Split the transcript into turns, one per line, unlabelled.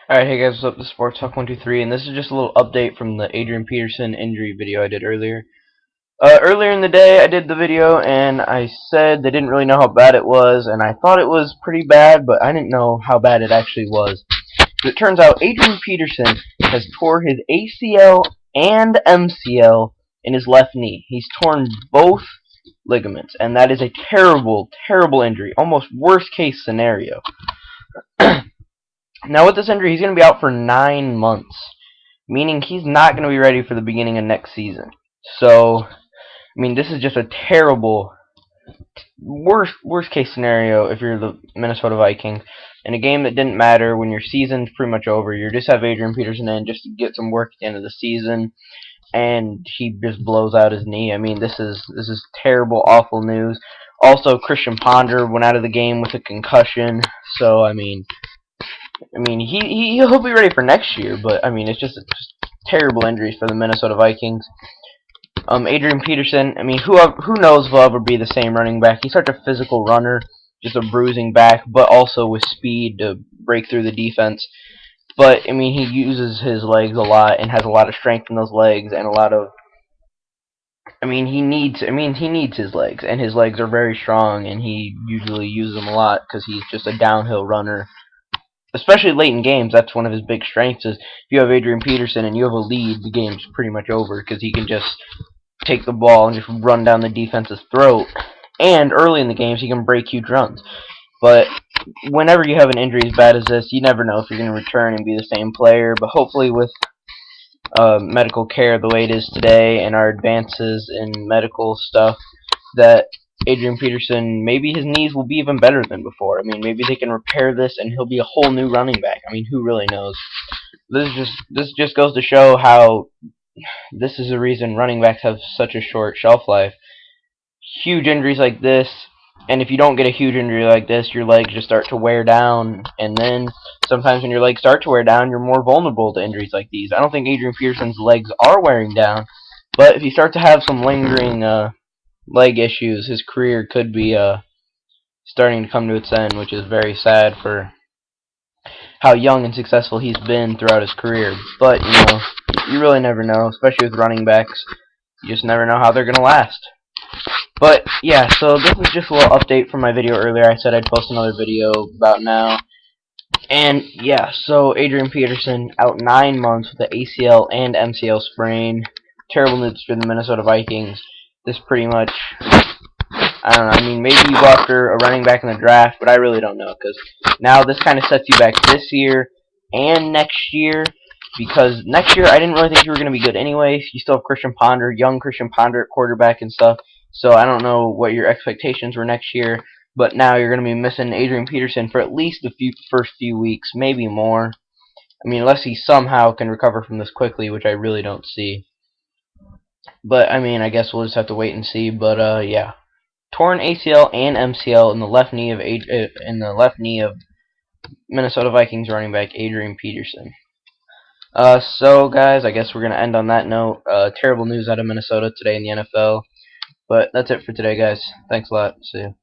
Alright, hey guys, what's up? This is Sports Talk 123, and this is just a little update from the Adrian Peterson injury video I did earlier. Earlier in the day, I did the video, and I said they didn't really know how bad it was, and I thought it was pretty bad, but I didn't know how bad it actually was. But it turns out Adrian Peterson has tore his ACL and MCL in his left knee. He's torn both ligaments, and that is a terrible, terrible injury. Almost worst case scenario. Now with this injury, he's going to be out for 9 months, meaning he's not going to be ready for the beginning of next season. So, I mean, this is just a terrible, worst case scenario if you're the Minnesota Vikings. In a game that didn't matter, when your season's pretty much over, you just have Adrian Peterson in just to get some work at the end of the season, and he just blows out his knee. I mean, this is terrible, awful news. Also, Christian Ponder went out of the game with a concussion, so I mean, he'll be ready for next year, but I mean it's just terrible injuries for the Minnesota Vikings. Adrian Peterson, I mean who knows if he'll ever be the same running back. He's such a physical runner, just a bruising back, but also with speed to break through the defense. But I mean he uses his legs a lot and has a lot of strength in those legs and a lot of he needs his legs, and his legs are very strong, and he usually uses them a lot because he's just a downhill runner. Especially late in games, that's one of his big strengths. Is if you have Adrian Peterson and you have a lead, the game's pretty much over because he can just take the ball and just run down the defense's throat. And early in the games, he can break huge runs. But whenever you have an injury as bad as this, you never know if you're going to return and be the same player. But hopefully, with medical care the way it is today and our advances in medical stuff, that Adrian Peterson, maybe his knees will be even better than before. I mean, maybe they can repair this and he'll be a whole new running back. I mean, who really knows? This just goes to show how this is the reason running backs have such a short shelf life. Huge injuries like this, and if you don't get a huge injury like this, your legs just start to wear down, and then sometimes when your legs start to wear down, you're more vulnerable to injuries like these. I don't think Adrian Peterson's legs are wearing down, but if you start to have some lingering leg issues, his career could be starting to come to its end, which is very sad for how young and successful he's been throughout his career. But, you really never know, especially with running backs. You just never know how they're going to last. But, yeah, so this is just a little update from my video earlier. I said I'd post another video about now. And, yeah, so Adrian Peterson out 9 months with the ACL and MCL sprain. Terrible news for the Minnesota Vikings. This pretty much, I don't know, I mean, maybe you go after a running back in the draft, but I really don't know, because now this kind of sets you back this year and next year, because next year I didn't really think you were going to be good anyway. You still have Christian Ponder, young Christian Ponder at quarterback and stuff, so I don't know what your expectations were next year, but now you're going to be missing Adrian Peterson for at least the first few weeks, maybe more. I mean, unless he somehow can recover from this quickly, which I really don't see. But, I mean, I guess we'll just have to wait and see. But, yeah. Torn ACL and MCL in the left knee of Minnesota Vikings running back Adrian Peterson. So, guys, I guess we're going to end on that note. Terrible news out of Minnesota today in the NFL. But that's it for today, guys. Thanks a lot. See you.